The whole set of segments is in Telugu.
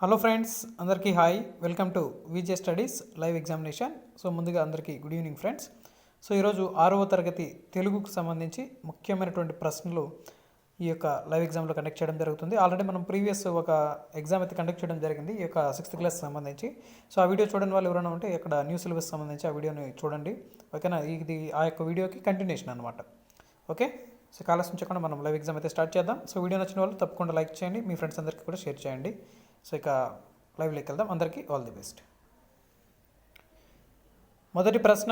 హలో ఫ్రెండ్స్, అందరికీ hi. Welcome to VJ studies live examination. So ముందుగా అందరికీ గుడ్ ఈవినింగ్ ఫ్రెండ్స్. సో ఈరోజు 6వ తరగతి తెలుగుకు సంబంధించి ముఖ్యమైనటువంటి ప్రశ్నలు ఈ యొక్క లైవ్ ఎగ్జామ్లో కండక్ట్ చేయడం జరుగుతుంది. ఆల్రెడీ మనం ప్రీవియస్ ఒక ఎగ్జామ్ అయితే కండక్ట్ చేయడం జరిగింది ఈ యొక్క 6th క్లాస్ సంబంధించి. సో ఆ వీడియో చూడని వాళ్ళు ఎవరైనా ఉంటే ఇక్కడ న్యూ సిలబస్ సంబంధించి ఆ వీడియోని చూడండి. ఓకేనా, ఇది ఆ యొక్క వీడియోకి కంటిన్యూషన్ అనమాట. ఓకే, సో కాలస్ ఉంచకుండా మనం లైవ్ ఎగ్జామ్ అయితే స్టార్ట్ చేద్దాం. సో వీడియో నచ్చిన వాళ్ళు తప్పకుండా లైక్ చేయండి, మీ ఫ్రెండ్స్ అందరికీ కూడా షేర్ చేయండి. సో ఇక లైవ్లోకి వెళ్దాం. అందరికీ ఆల్ ది బెస్ట్. మొదటి ప్రశ్న,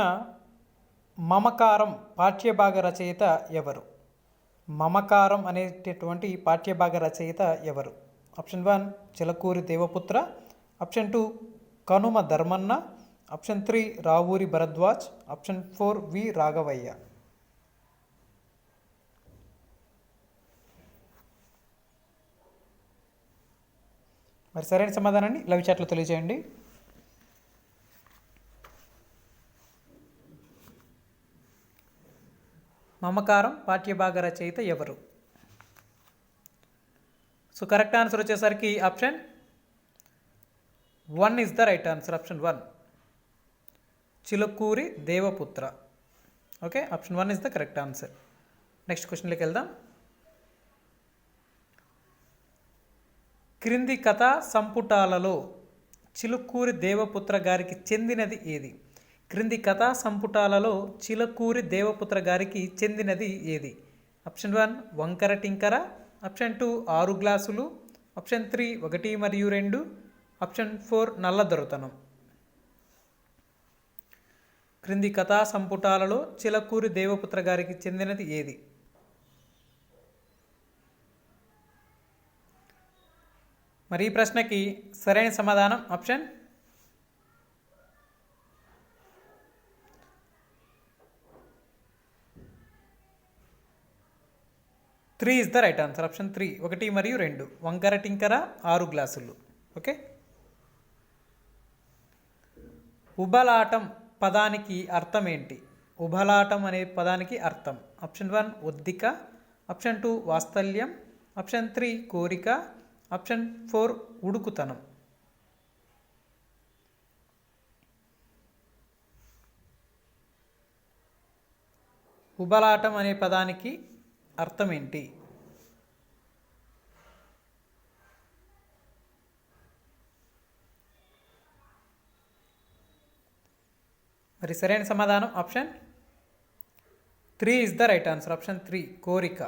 మమకారం పాఠ్యభాగ రచయిత ఎవరు? మమకారం అనేటటువంటి పాఠ్యభాగ రచయిత ఎవరు? Option 1 Chilakuri Devaputra, option 2 Kanuma Dharmanna, option 3 Ravuri Bharadwaj, option 4 వి రాఘవయ్య. మరి సరైన సమాధానాన్ని లైవ్ చాట్లో తెలియజేయండి. మమకారం పాఠ్యభాగ రచయిత ఎవరు? సో కరెక్ట్ ఆన్సర్ వచ్చేసరికి option 1 is the right answer. Option 1 Chilukuri Devaputra. Okay, option 1 is the correct answer. Next క్వశ్చన్లోకి వెళ్దాం. క్రింది కథా సంపుటాలలో చిలుకూరి దేవపుత్ర గారికి చెందినది ఏది? క్రింది కథా సంపుటాలలో చిలుకూరి దేవపుత్ర గారికి చెందినది ఏది? ఆప్షన్ 1 వంకర టింకర, ఆప్షన్ 2 6 గ్లాసులు, ఆప్షన్ 3 1 మరియు 2, ఆప్షన్ 4 నల్ల దొరతనం. క్రింది కథా సంపుటాలలో చిలుకూరి దేవపుత్ర గారికి చెందినది ఏది? మరి ఈ ప్రశ్నకి సరైన సమాధానం option 3 is the right answer. Option 3 1 మరియు 2 వంకర టింకర 6 గ్లాసులు. ఓకే, ఉబలాటం పదానికి అర్థం ఏంటి? ఉబలాటం అనే పదానికి అర్థం ఆప్షన్ 1 ఒద్దిక, ఆప్షన్ 2 వాత్సల్యం, ఆప్షన్ 3 కోరిక, ఆప్షన్ 4 ఉడుకుతనం. ఉబలాటం అనే పదానికి అర్థం ఏంటి? మరి సరైన సమాధానం option 3 is the right answer. Option 3 కోరిక.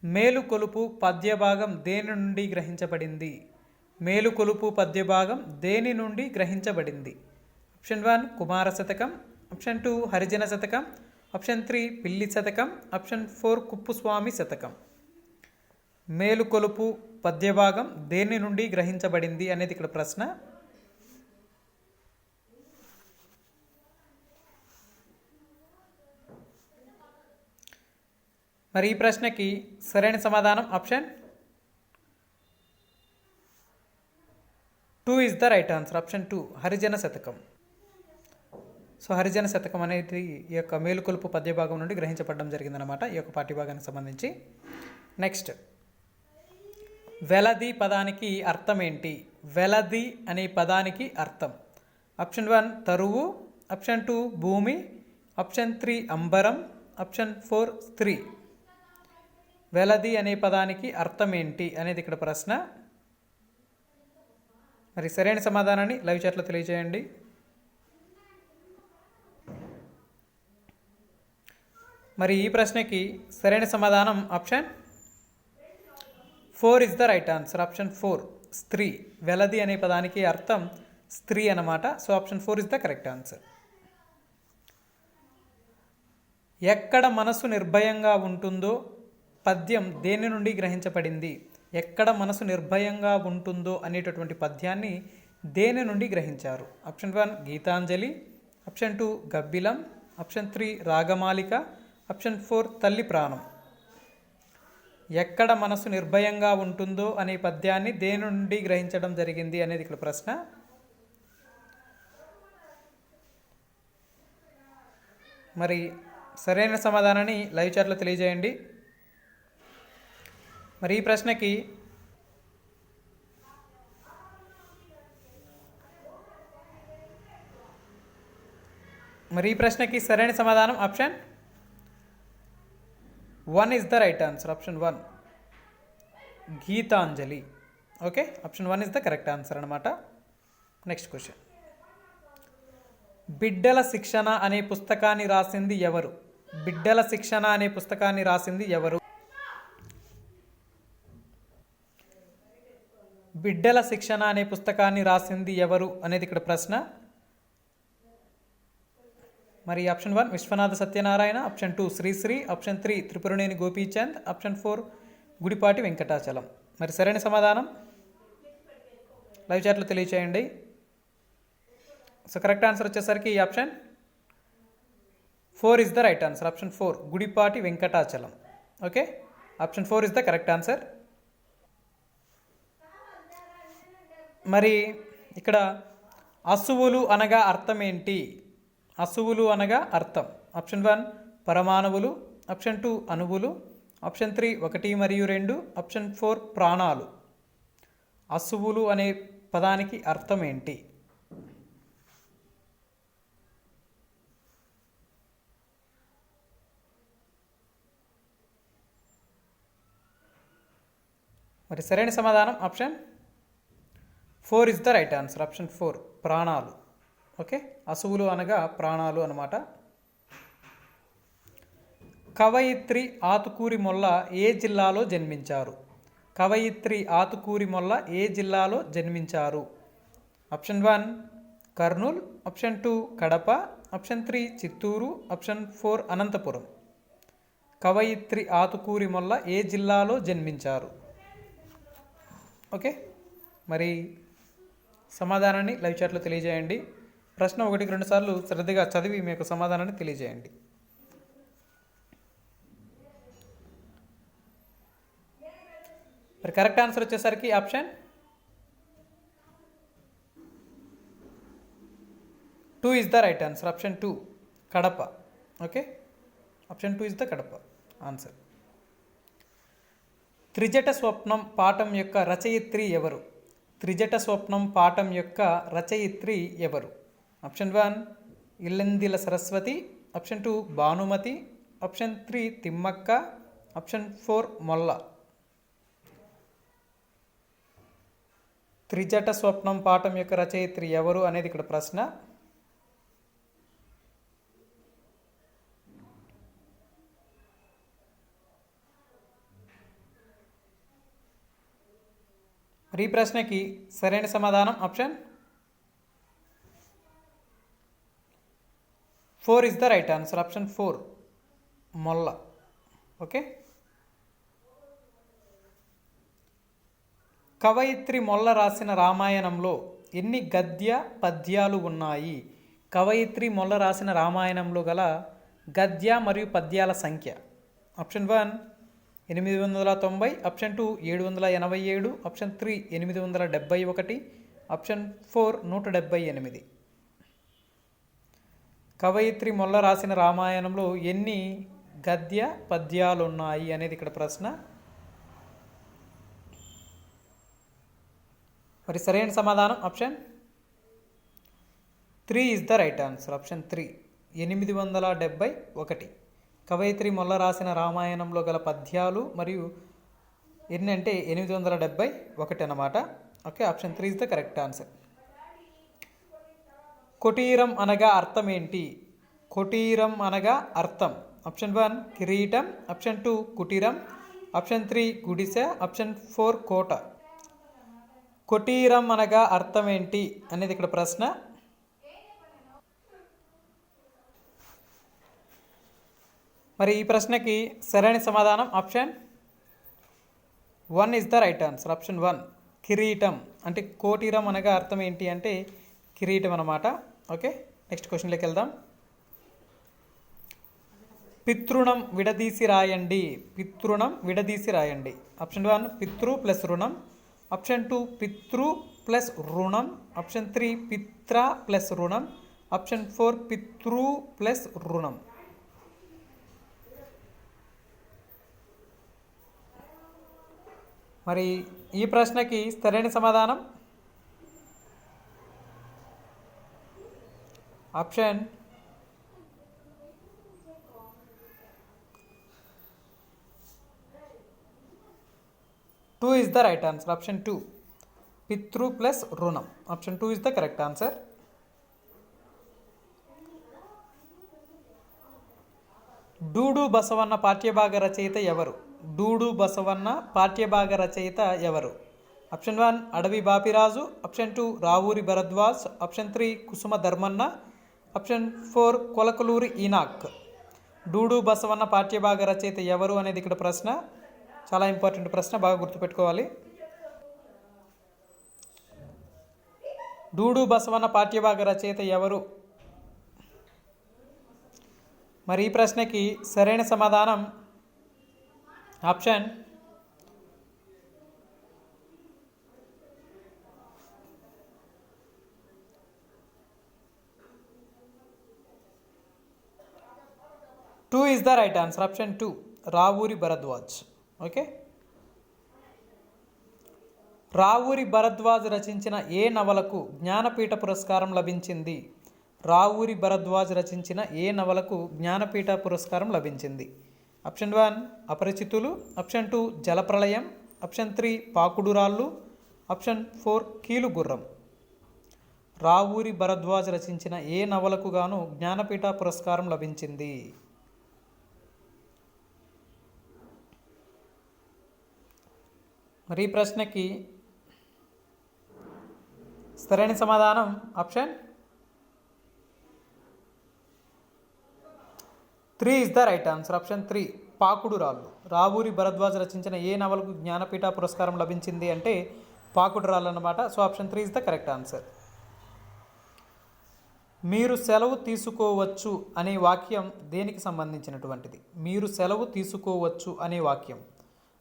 మేలుకొలుపు పద్యభాగం దేని నుండి గ్రహించబడింది? మేలుకొలుపు పద్యభాగం దేని నుండి గ్రహించబడింది? ఆప్షన్ 1 కుమార శతకం, ఆప్షన్ 2 హరిజన శతకం, ఆప్షన్ 3 పిల్లి శతకం, ఆప్షన్ 4 కుప్పుస్వామి శతకం. మేలుకొలుపు పద్యభాగం దేని నుండి గ్రహించబడింది అనేది ఇక్కడ ప్రశ్న. మరి ఈ ప్రశ్నకి సరైన సమాధానం option 2 is the right answer. Option 2 హరిజన శతకం. సో హరిజన శతకం అనేది ఈ యొక్క మేలుకొలుపు పద్యభాగం నుండి గ్రహించబడడం జరిగిందనమాట ఈ యొక్క పాఠ్యభాగానికి సంబంధించి. నెక్స్ట్, వెలది పదానికి అర్థం ఏంటి? వెలది అనే పదానికి అర్థం ఆప్షన్ 1 తరువు, ఆప్షన్ 2 భూమి, ఆప్షన్ 3 అంబరం, ఆప్షన్ 4 స్త్రీ. వెలది అనే పదానికి అర్థం ఏంటి అనేది ఇక్కడ ప్రశ్న. మరి సరైన సమాధానాన్ని లైవ్ చాట్లో తెలియజేయండి. మరి ఈ ప్రశ్నకి సరైన సమాధానం option 4 is the right answer. Option 4 స్త్రీ. వెలది అనే పదానికి అర్థం స్త్రీ అన్నమాట. So option 4 is the correct answer. ఎక్కడ మనసు నిర్భయంగా ఉంటుందో పద్యం దేని నుండి గ్రహించబడింది? ఎక్కడ మనసు నిర్భయంగా ఉంటుందో అనేటటువంటి పద్యాన్ని దేని నుండి గ్రహించారు? ఆప్షన్ 1 గీతాంజలి, ఆప్షన్ 2 గబ్బిలం, ఆప్షన్ 3 రాగమాలిక, ఆప్షన్ 4 తల్లి ప్రాణం. ఎక్కడ మనసు నిర్భయంగా ఉంటుందో అనే పద్యాన్ని దేని నుండి గ్రహించడం జరిగింది అనేది ఇక్కడ ప్రశ్న. మరి సరైన సమాధానాన్ని లైవ్ చాట్లో తెలియజేయండి. మరి ఈ ప్రశ్నకి మరి ఈ ప్రశ్నకి సరైన సమాధానం option 1 is the right answer. Option 1 Gitanjali. Okay, option 1 is the correct answer అనమాట. Next question. బిడ్డల శిక్షణ అనే పుస్తకాన్ని రాసింది ఎవరు? బిడ్డల శిక్షణ అనే పుస్తకాన్ని రాసింది ఎవరు? బిడ్డల శిక్షణ అనే పుస్తకాన్ని రాసింది ఎవరు అనేది ఇక్కడ ప్రశ్న. మరి option 1 Viswanatha Satyanarayana, option 2 Sri Sri, option 3 Tripuraneni Gopichand, option 4 Gudipati Venkatachalam. మరి సరైన సమాధానం లైవ్ చాట్లో తెలియచేయండి. సో కరెక్ట్ ఆన్సర్ వచ్చేసరికి option 4 is the right answer. Option 4 Gudipati Venkatachalam. Okay, option 4 is the correct answer. మరి ఇక్కడ అసువులు అనగా అర్థం ఏంటి? అసువులు అనగా అర్థం. ఆప్షన్ 1 పరమాణువులు, ఆప్షన్ 2 అణువులు, ఆప్షన్ 3 1 మరియు 2, ఆప్షన్ 4 ప్రాణాలు. అసువులు అనే పదానికి అర్థం ఏంటి? మరి సరైన సమాధానం option 4 is the right answer. Option 4 ప్రాణాలు. ఓకే, అసువులు అనగా ప్రాణాలు అన్నమాట. కవయిత్రి ఆతుకూరి మొల్ల ఏ జిల్లాలో జన్మించారు? కవయిత్రి ఆతుకూరి మొల్ల ఏ జిల్లాలో జన్మించారు? Option 1 Kurnool, option 2 Kadapa, option 3 Chittoor, option 4 Anantapur. కవయిత్రి ఆతుకూరి మొల్ల ఏ జిల్లాలో జన్మించారు? ఓకే, మరి సమాధానాన్ని లైవ్ చాట్లో తెలియజేయండి. ప్రశ్న 1కి 2 సార్లు శ్రద్ధగా చదివి మీ యొక్క సమాధానాన్ని తెలియజేయండి. మరి కరెక్ట్ ఆన్సర్ వచ్చేసరికి option 2 is the right answer. Option 2 Kadapa. Okay, option 2 is the Kadapa answer. Trijata స్వప్నం పాఠం యొక్క రచయిత్రి ఎవరు? త్రిజట స్వప్నం పాఠం యొక్క రచయిత్రి ఎవరు? Option 1 Illindala Saraswati, option 2 Bhanumathi, option 3 Timmakka, option 4 Molla. Trijata స్వప్నం పాఠం యొక్క రచయిత్రి ఎవరు అనేది ఇక్కడ ప్రశ్న. మరి ఈ ప్రశ్నకి సరైన సమాధానం option 4 is the right answer. Option 4 Molla. Okay, కవయిత్రి మొల్ల రాసిన రామాయణంలో ఎన్ని గద్య పద్యాలు ఉన్నాయి? కవయిత్రి మొల్ల రాసిన రామాయణంలో గల గద్య మరియు పద్యాల సంఖ్య. Option 1 890, option 2 787, option 3 871, option 4 178. కవయిత్రి మొల్ల రాసిన రామాయణంలో ఎన్ని గద్య పద్యాలు ఉన్నాయి అనేది ఇక్కడ ప్రశ్న. మరి సరైన సమాధానం option 3 is the right answer. Option 3 871. కవయిత్రి మొల్ల రాసిన రామాయణంలో గల పద్యాలు మరియు ఎన్ని అంటే 871 అన్నమాట. Okay, option 3 is the correct answer. కుటీరం అనగా అర్థం ఏంటి? కుటీరం అనగా అర్థం. ఆప్షన్ 1 కిరీటం, ఆప్షన్ 2 కుటీరం, ఆప్షన్ 3 గుడిసె, ఆప్షన్ 4 కోట. కుటీరం అనగా అర్థం ఏంటి అనేది ఇక్కడ ప్రశ్న. మరి ఈ ప్రశ్నకి సరైన సమాధానం option 1 is the right answer. Option 1 కిరీటం. అంటే కోటీరం అనగా అర్థం ఏంటి అంటే కిరీటం అన్నమాట. ఓకే, నెక్స్ట్ క్వశ్చన్లోకి వెళ్దాం. పితృణం విడదీసి రాయండి. పితృణం విడదీసి రాయండి. ఆప్షన్ 1 పితృ ప్లస్ రుణం, ఆప్షన్ 2 పితృ ప్లస్ రుణం, ఆప్షన్ 3 పిత్ర ప్లస్ రుణం, ఆప్షన్ 4 పితృ ప్లస్ రుణం. మరి ఈ ప్రశ్నకి సరైన సమాధానం option 2 is the right answer. Option 2. Pitru plus Runam. Option 2 is the correct answer. డూడు బసవన్న పాఠ్యభాగ రచయిత ఎవరు? డూడు బసవన్న పాఠ్యభాగ రచయిత ఎవరు? ఆప్షన్ 1 అడవి బాపిరాజు, ఆప్షన్ 2 రావూరి భరద్వాజ్, ఆప్షన్ 3 కుసుమ ధర్మన్న, ఆప్షన్ 4 కొలకలూరి ఈనాక్. డూడు బసవన్న పాఠ్యభాగ రచయిత ఎవరు అనేది ఇక్కడ ప్రశ్న. చాలా ఇంపార్టెంట్ ప్రశ్న, బాగా గుర్తుపెట్టుకోవాలి. డూడు బసవన్న పాఠ్యభాగ రచయిత ఎవరు? మరి ఈ ప్రశ్నకి సరైన సమాధానం option 2 is the right answer. Option 2, Ravuri Bharadwaj. Okay, Ravuri Bharadwaj రచించిన ఏ నవలకు జ్ఞానపీఠ పురస్కారం లభించింది? రావూరి భరద్వాజ్ రచించిన ఏ నవలకు జ్ఞానపీఠ పురస్కారం లభించింది? Option 1 అపరిచితులు, option 2 Jalapralayam, option 3 Pakudurallu, option 4 Keelugurram. Ravuri Bharadwaj రచించిన ఏ నవలకు గాను జ్ఞానపీఠ పురస్కారం లభించింది? మరి ఈ ప్రశ్నకి సరైన సమాధానం option 3 is the right answer. Option 3 Pakudurallu. Ravuri Bharadwaj రచించిన ఏ నవలకు జ్ఞానపీఠ పురస్కారం లభించింది అంటే పాకుడురాళ్ళు అన్నమాట. So option 3 is the correct answer. మీరు సెలవు తీసుకోవచ్చు అనే వాక్యం దేనికి సంబంధించినటువంటిది? మీరు సెలవు తీసుకోవచ్చు అనే వాక్యం.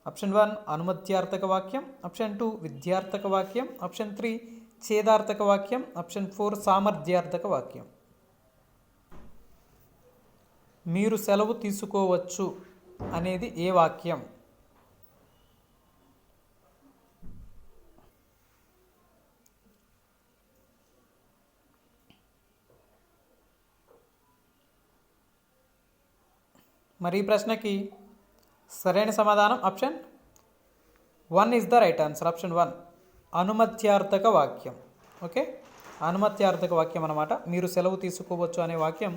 ఆప్షన్ 1 అనుమత్యార్థక వాక్యం, ఆప్షన్ 2 విద్యార్థక వాక్యం, ఆప్షన్ 3 ఛేదార్థక వాక్యం, ఆప్షన్ 4 సామర్థ్యార్థక వాక్యం. మీరు సెలవు తీసుకోవచ్చు అనేది ఏ వాక్యం? మరి ఈ ప్రశ్నకి సరైన సమాధానం option 1 is the right answer. Option 1 అనుమత్యార్థక వాక్యం. ఓకే, అనుమత్యార్థక వాక్యం అన్నమాట. మీరు సెలవు తీసుకోవచ్చు అనే వాక్యం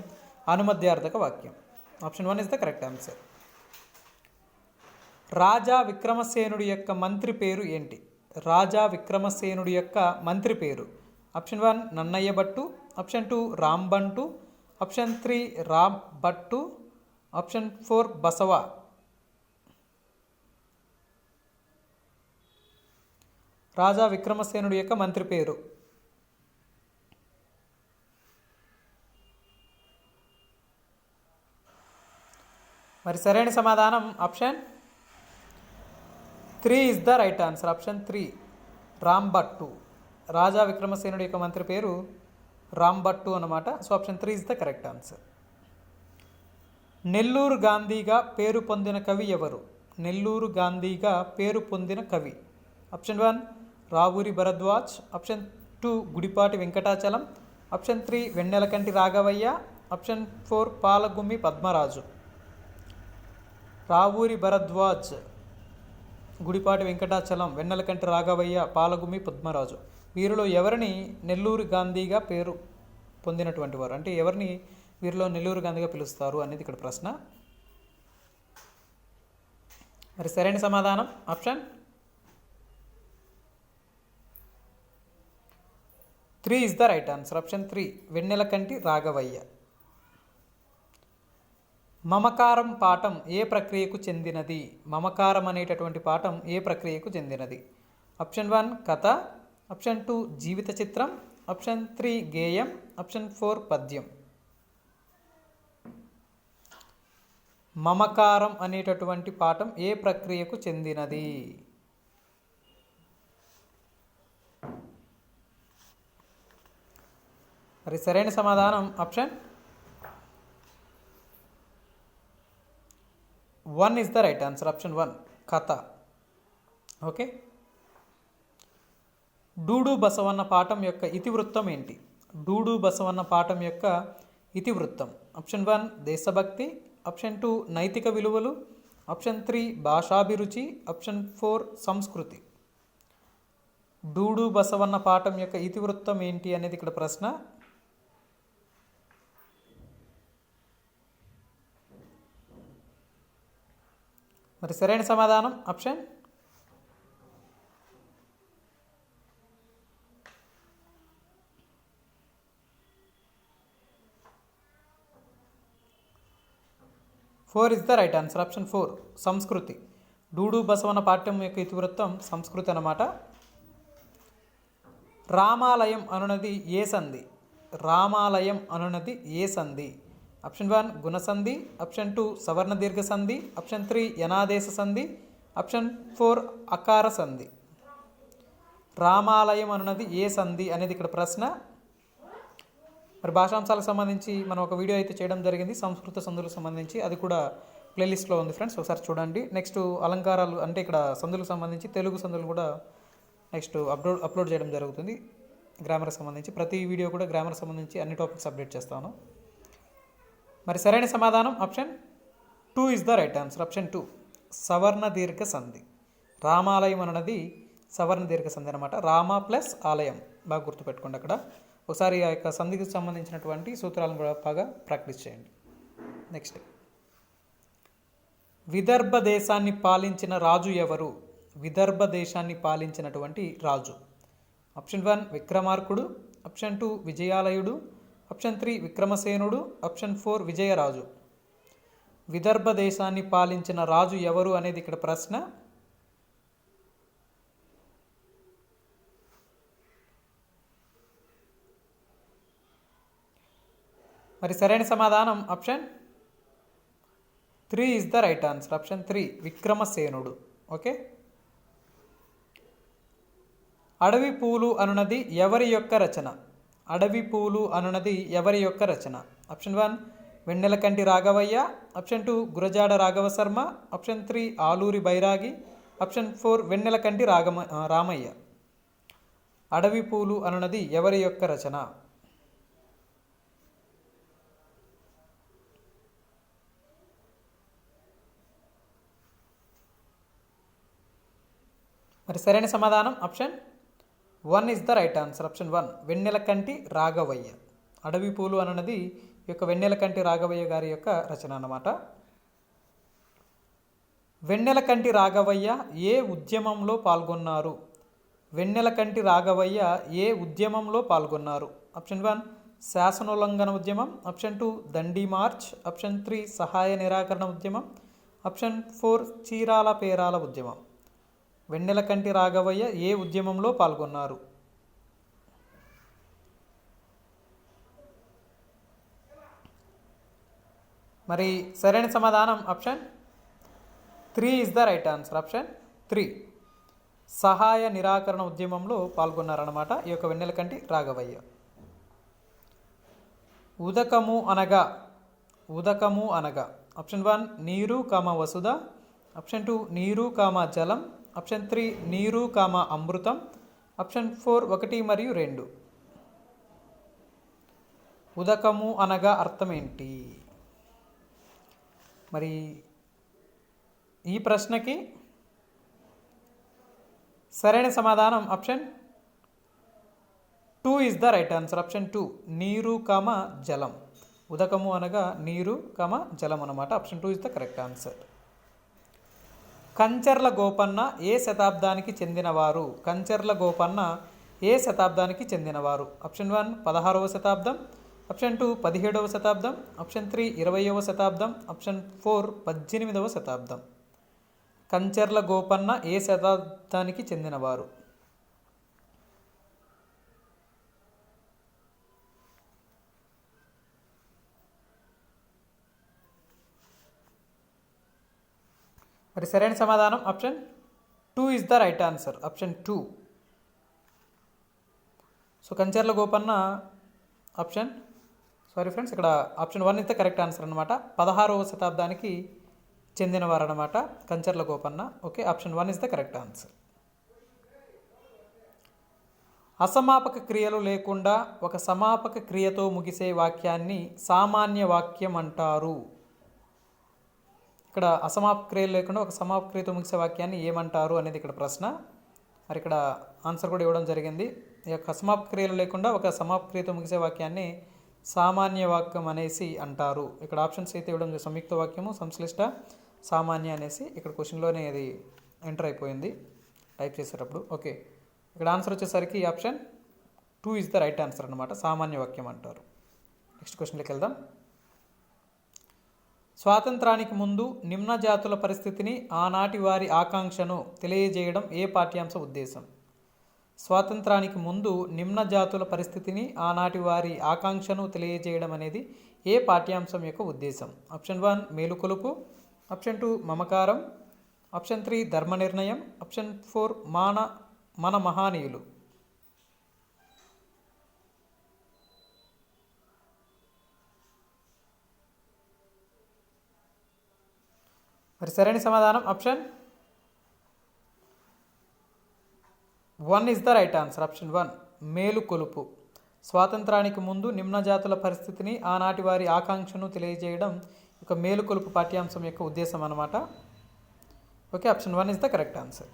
అనుమత్యార్థక వాక్యం. Option 1 is the correct answer. Raja విక్రమసేనుడి యొక్క మంత్రి పేరు ఏంటి? రాజా విక్రమసేనుడి యొక్క మంత్రి పేరు. Option 1 Nannaya Bhattu, option 2 Rambantu, option 3 Ram Bhattu, option 4 Basava. Raja విక్రమసేనుడి యొక్క మంత్రి పేరు. మరి సరైన సమాధానం option 3 is the right answer. Option 3 Rambhattu. Raja విక్రమసేనుడి యొక్క మంత్రి పేరు రాంభట్టు అన్నమాట. So option 3 is the correct answer. Nellore గాంధీగా పేరు పొందిన కవి ఎవరు? నెల్లూరు గాంధీగా పేరు పొందిన కవి. Option 1 Ravuri Bharadwaj, option 2 Gudipati Venkatachalam, option 3 Vennelakanti Raghavayya, option 4 Palagummi Padmaraju. Ravuri Bharadwaj, Gudipati Venkatachalam, Vennelakanti Raghavaiah, Palagummi Padmaraju. వీరిలో ఎవరిని నెల్లూరు గాంధీగా పేరు పొందినటువంటి వారు? అంటే ఎవరిని వీరిలో నెల్లూరు గాంధీగా పిలుస్తారు అనేది ఇక్కడ ప్రశ్న. మరి సరైన సమాధానం option 3 is the right answer. Option 3 Vennelakanti Raghavaiah. మమకారం పాఠం ఏ ప్రక్రియకు చెందినది? మమకారం అనేటటువంటి పాఠం ఏ ప్రక్రియకు చెందినది? ఆప్షన్ 1 కథ, ఆప్షన్ 2 జీవిత చిత్రం, ఆప్షన్ 3 గేయం, ఆప్షన్ 4 పద్యం. మమకారం అనేటటువంటి పాఠం ఏ ప్రక్రియకు చెందినది? మరి సరైన సమాధానం option 1 is the right answer. Option 1 కథ. ఓకే, డూడు బసవన్న పాఠం యొక్క ఇతివృత్తం ఏంటి? డూడు బసవన్న పాఠం యొక్క ఇతివృత్తం. ఆప్షన్ 1 దేశభక్తి, ఆప్షన్ 2 నైతిక విలువలు, ఆప్షన్ 3 భాషాభిరుచి, ఆప్షన్ 4 సంస్కృతి. డూడు బసవన్న పాఠం యొక్క ఇతివృత్తం ఏంటి అనేది ఇక్కడ ప్రశ్న. మరి సరైన సమాధానం option 4 is the right answer. Option 4 సంస్కృతి. డూడు బసవన్న పాఠ్యం యొక్క ఇతివృత్తం సంస్కృతి అన్నమాట. రామాలయం అనున్నది ఏ సంధి? రామాలయం అనున్నది ఏ సంధి? ఆప్షన్ 1 గుణసంధి, ఆప్షన్ 2 సవర్ణ దీర్ఘ సంధి, ఆప్షన్ 3 యనాదేశ సంధి, ఆప్షన్ 4 అకార సంధి. రామాలయం అనున్నది ఏ సంధి అనేది ఇక్కడ ప్రశ్న. మరి భాషాంశాలకు సంబంధించి మనం ఒక వీడియో అయితే చేయడం జరిగింది సంస్కృత సంధులకు సంబంధించి, అది కూడా ప్లేలిస్ట్లో ఉంది ఫ్రెండ్స్, ఒకసారి చూడండి. నెక్స్ట్ అలంకారాలు అంటే ఇక్కడ సంధులకు సంబంధించి తెలుగు సంధులు కూడా నెక్స్ట్ అప్లోడ్ చేయడం జరుగుతుంది గ్రామర్కి సంబంధించి. ప్రతి వీడియో కూడా గ్రామర్కి సంబంధించి అన్ని టాపిక్స్ అప్డేట్ చేస్తాను. మరి సరైన సమాధానం option 2 is the right answer. Option 2 సవర్ణ దీర్ఘ సంధి. రామాలయం అన్నది సవర్ణ దీర్ఘ సంధి అనమాట. రామ ప్లస్ ఆలయం, బాగా గుర్తుపెట్టుకోండి. అక్కడ ఒకసారి ఆ యొక్క సంధికి సంబంధించినటువంటి సూత్రాలను కూడా బాగా ప్రాక్టీస్ చేయండి. నెక్స్ట్, విదర్భ దేశాన్ని పాలించిన రాజు ఎవరు? విదర్భ దేశాన్ని పాలించినటువంటి రాజు. Option 1 Vikramarkudu, option 2 Vijayalayudu, option 3 Vikramasenudu, option 4 Vijayaraju. Vidarbha దేశాన్ని పాలించిన రాజు ఎవరు అనేది ఇక్కడ ప్రశ్న. మరి సరైన సమాధానం option 3 is the right answer. Option 3 Vikramasenudu. Okay. Adavi Poolu అనున్నది ఎవరి యొక్క రచన? అడవి పూలు అనున్నది ఎవరి యొక్క రచన? Option 1 Vennelakanti Raghavayya, option 2 Gurajada Raghava Sharma, option 3 Aluri Bairagi, option 4 Vennelakanti Ramayya. అడవి పూలు అనున్నది ఎవరి యొక్క రచన? మరి సరైన సమాధానం option 1 is the right answer. Option 1 Vennelakanti Raghavaiah. అడవి పూలు అన్నది ఈ యొక్క వెన్నెలకంటి రాఘవయ్య గారి యొక్క రచన అన్నమాట. వెన్నెలకంటి రాఘవయ్య ఏ ఉద్యమంలో పాల్గొన్నారు? వెన్నెలకంటి రాఘవయ్య ఏ ఉద్యమంలో పాల్గొన్నారు? ఆప్షన్ 1 శాసనోల్లంఘన ఉద్యమం, ఆప్షన్ 2 దండి మార్చ్, ఆప్షన్ 3 సహాయ నిరాకరణ ఉద్యమం, ఆప్షన్ 4 చీరాల పేరాల ఉద్యమం. వెన్నెలకంటి రాఘవయ్య ఏ ఉద్యమంలో పాల్గొన్నారు? మరి సరైన సమాధానం option 3 is the right answer. Option 3 సహాయ నిరాకరణ ఉద్యమంలో పాల్గొన్నారన్నమాట ఈ యొక్క వెన్నెలకంటి రాఘవయ్య. ఉదకము అనగా, ఉదకము అనగా ఆప్షన్ 1 నీరు కామ వసుధ, ఆప్షన్ 2 నీరు కామ జలం, ఆప్షన్ 3 నీరు కామ అమృతం, ఆప్షన్ 4 1 మరియు 2. ఉదకము అనగా అర్థం ఏంటి? మరి ఈ ప్రశ్నకి సరైన సమాధానం option 2 is the right answer. Option 2 నీరు కామ జలం. ఉదకము అనగా నీరు కామ జలం అన్నమాట. Option 2 is the correct answer. Kancharla Gopanna ఏ శతాబ్దానికి చెందినవారు? కంచర్ల గోపన్న ఏ శతాబ్దానికి చెందినవారు? ఆప్షన్ 1 16వ శతాబ్దం, ఆప్షన్ 2 17వ శతాబ్దం, ఆప్షన్ 3 20వ శతాబ్దం, ఆప్షన్ 4 18వ శతాబ్దం. కంచర్ల గోపన్న ఏ శతాబ్దానికి చెందినవారు? మరి సరైన సమాధానం option 2 is the right answer. Option 2. So Kancharla Gopanna option friends ఇక్కడ option 1 is the correct answer అనమాట. 16వ శతాబ్దానికి చెందినవారు అనమాట Kancharla Gopanna. Okay, option 1 is the correct answer. అసమాపక క్రియలు లేకుండా ఒక సమాపక క్రియతో ముగిసే వాక్యాన్ని సామాన్య వాక్యం అంటారు. ఇక్కడ అసమాప్క్రియలు లేకుండా ఒక సమాప్క్రియతో ముగిసే వాక్యాన్ని ఏమంటారు అనేది ఇక్కడ ప్రశ్న. మరి ఇక్కడ ఆన్సర్ కూడా ఇవ్వడం జరిగింది. ఈ యొక్క అసమాప్క్రియలు లేకుండా ఒక సమాప్క్రియతో ముగిసే వాక్యాన్ని సామాన్య వాక్యం అనేసి అంటారు. ఇక్కడ ఆప్షన్స్ అయితే ఇవ్వడం సంయుక్త వాక్యము, సంశ్లిష్ట, సామాన్య అనేసి ఇక్కడ క్వశ్చన్లోనే అది ఎంటర్ అయిపోయింది టైప్ చేసేటప్పుడు. ఓకే, ఇక్కడ ఆన్సర్ వచ్చేసరికి option 2 is the right answer అనమాట. సామాన్య వాక్యం అంటారు. నెక్స్ట్ క్వశ్చన్లోకి వెళ్దాం. స్వాతంత్రానికి ముందు నిమ్న జాతుల పరిస్థితిని, ఆనాటి వారి ఆకాంక్షను తెలియజేయడం ఏ పాఠ్యాంశ ఉద్దేశం? స్వాతంత్రానికి ముందు నిమ్న జాతుల పరిస్థితిని, ఆనాటి వారి ఆకాంక్షను తెలియజేయడం అనేది ఏ పాఠ్యాంశం యొక్క ఉద్దేశం? ఆప్షన్ 1 మేలుకొలుపు, ఆప్షన్ 2 మమకారం, ఆప్షన్ 3 ధర్మ నిర్ణయం, ఆప్షన్ 4 మన మహానీయులు. మరి సరైన సమాధానం option 1 is the right answer. Option 1 మేలుకొలుపు. స్వాతంత్రానికి ముందు నిమ్న జాతుల పరిస్థితిని, ఆనాటి వారి ఆకాంక్షను తెలియజేయడం ఒక మేలుకొలుపు పాఠ్యాంశం యొక్క ఉద్దేశం అన్నమాట. Okay, option 1 is the correct answer.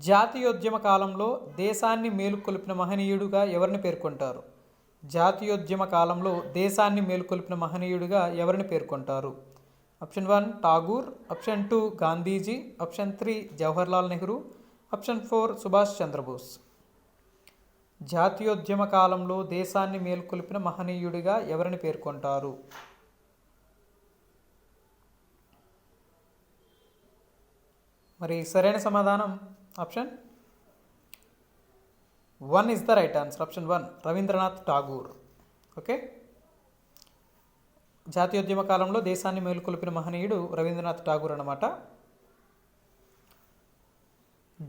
జాతీయోద్యమ కాలంలో దేశాన్ని మేలుకొల్పిన మహనీయుడుగా ఎవరిని పేర్కొంటారు? జాతీయోద్యమ కాలంలో దేశాన్ని మేలుకొల్పిన మహనీయుడిగా ఎవరిని పేర్కొంటారు? Option 1 Tagore, option 2 Gandhiji, option 3 Jawaharlal Nehru, option 4 Subhash Chandrabose. జాతీయోద్యమ కాలంలో దేశాన్ని మేలుకొల్పిన మహనీయుడిగా ఎవరిని పేర్కొంటారు? మరి సరైన సమాధానం option 1 is the right answer. Option 1 Rabindranath Tagore. Okay, జాతీయోద్యమ కాలంలో దేశాన్ని మేలుకొల్పిన మహనీయుడు రవీంద్రనాథ్ ఠాగూర్ అన్నమాట.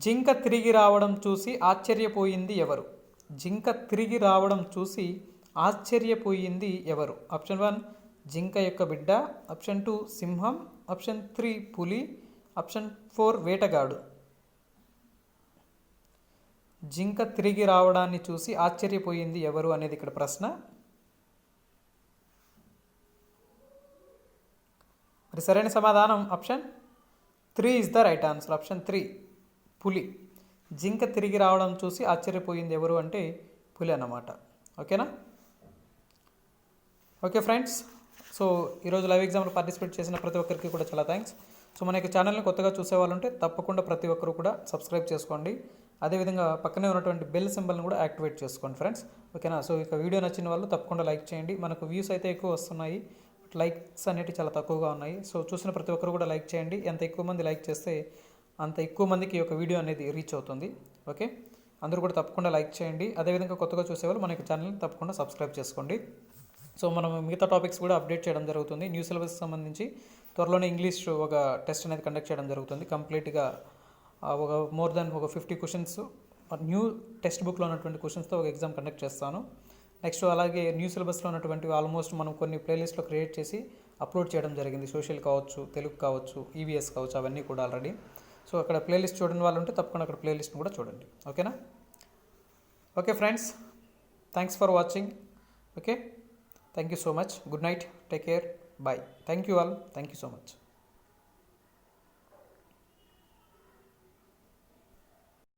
జింక తిరిగి రావడం చూసి ఆశ్చర్యపోయింది ఎవరు? జింక తిరిగి రావడం చూసి ఆశ్చర్యపోయింది ఎవరు? ఆప్షన్ 1 జింక యొక్క బిడ్డ, ఆప్షన్ 2 సింహం, ఆప్షన్ 3 పులి, ఆప్షన్ 4 వేటగాడు. జింక తిరిగి రావడాన్ని చూసి ఆశ్చర్యపోయింది ఎవరు అనేది ఇక్కడ ప్రశ్న. మరి సరైన సమాధానం option 3 is the right answer. Option 3 పులి. జింక తిరిగి రావడం చూసి ఆశ్చర్యపోయింది ఎవరు అంటే పులి అన్నమాట. ఓకేనా? ఓకే ఫ్రెండ్స్, సో ఈరోజు లైవ్ ఎగ్జామ్లో పార్టిసిపేట్ చేసిన ప్రతి ఒక్కరికి కూడా చాలా థ్యాంక్స్. సో మన యొక్క ఛానల్ని కొత్తగా చూసేవాళ్ళు ఉంటే తప్పకుండా ప్రతి ఒక్కరు కూడా సబ్స్క్రైబ్ చేసుకోండి. అదేవిధంగా పక్కనే ఉన్నటువంటి బెల్ సింబల్ని కూడా యాక్టివేట్ చేసుకోండి ఫ్రెండ్స్. ఓకేనా? సో ఇక వీడియో నచ్చిన వాళ్ళు తప్పకుండా లైక్ చేయండి. మనకు వ్యూస్ అయితే ఎక్కువ వస్తున్నాయి, బట్ లైక్స్ అనేవి చాలా తక్కువగా ఉన్నాయి. సో చూసిన ప్రతి ఒక్కరు కూడా లైక్ చేయండి. ఎంత ఎక్కువ మంది లైక్ చేస్తే అంత ఎక్కువ మందికి ఈ యొక్క వీడియో అనేది రీచ్ అవుతుంది. ఓకే, అందరూ కూడా తప్పకుండా లైక్ చేయండి. అదేవిధంగా కొత్తగా చూసేవాళ్ళు మన యొక్క ఛానల్ని తప్పకుండా సబ్స్క్రైబ్ చేసుకోండి. సో మనం మిగతా టాపిక్స్ కూడా అప్డేట్ చేయడం జరుగుతుంది. న్యూ సిలబస్ సంబంధించి త్వరలోనే ఇంగ్లీష్ ఒక టెస్ట్ అనేది కండక్ట్ చేయడం జరుగుతుంది. కంప్లీట్గా ఒక మోర్ దాన్ ఒక 50 క్వశ్చన్స్ న్యూ టెక్స్ట్ బుక్లో ఉన్నటువంటి క్వశ్చన్స్తో ఒక ఎగ్జామ్ కండక్ట్ చేస్తాను. నెక్స్ట్ అలాగే న్యూ సిలబస్లో ఉన్నటువంటి ఆల్మోస్ట్ మనం కొన్ని ప్లేలిస్ట్లో క్రియేట్ చేసి అప్లోడ్ చేయడం జరిగింది. సోషల్ కావచ్చు, తెలుగు కావచ్చు, ఈవీఎస్ కావచ్చు, అవన్నీ కూడా ఆల్రెడీ. సో అక్కడ ప్లేలిస్ట్ చూడని వాళ్ళు ఉంటే తప్పకుండా అక్కడ ప్లేలిస్ట్ని కూడా చూడండి. ఓకేనా? Okay friends, thanks for watching. Okay, thank you so much. Good night, take care, bye. Thank you all, thank you so much.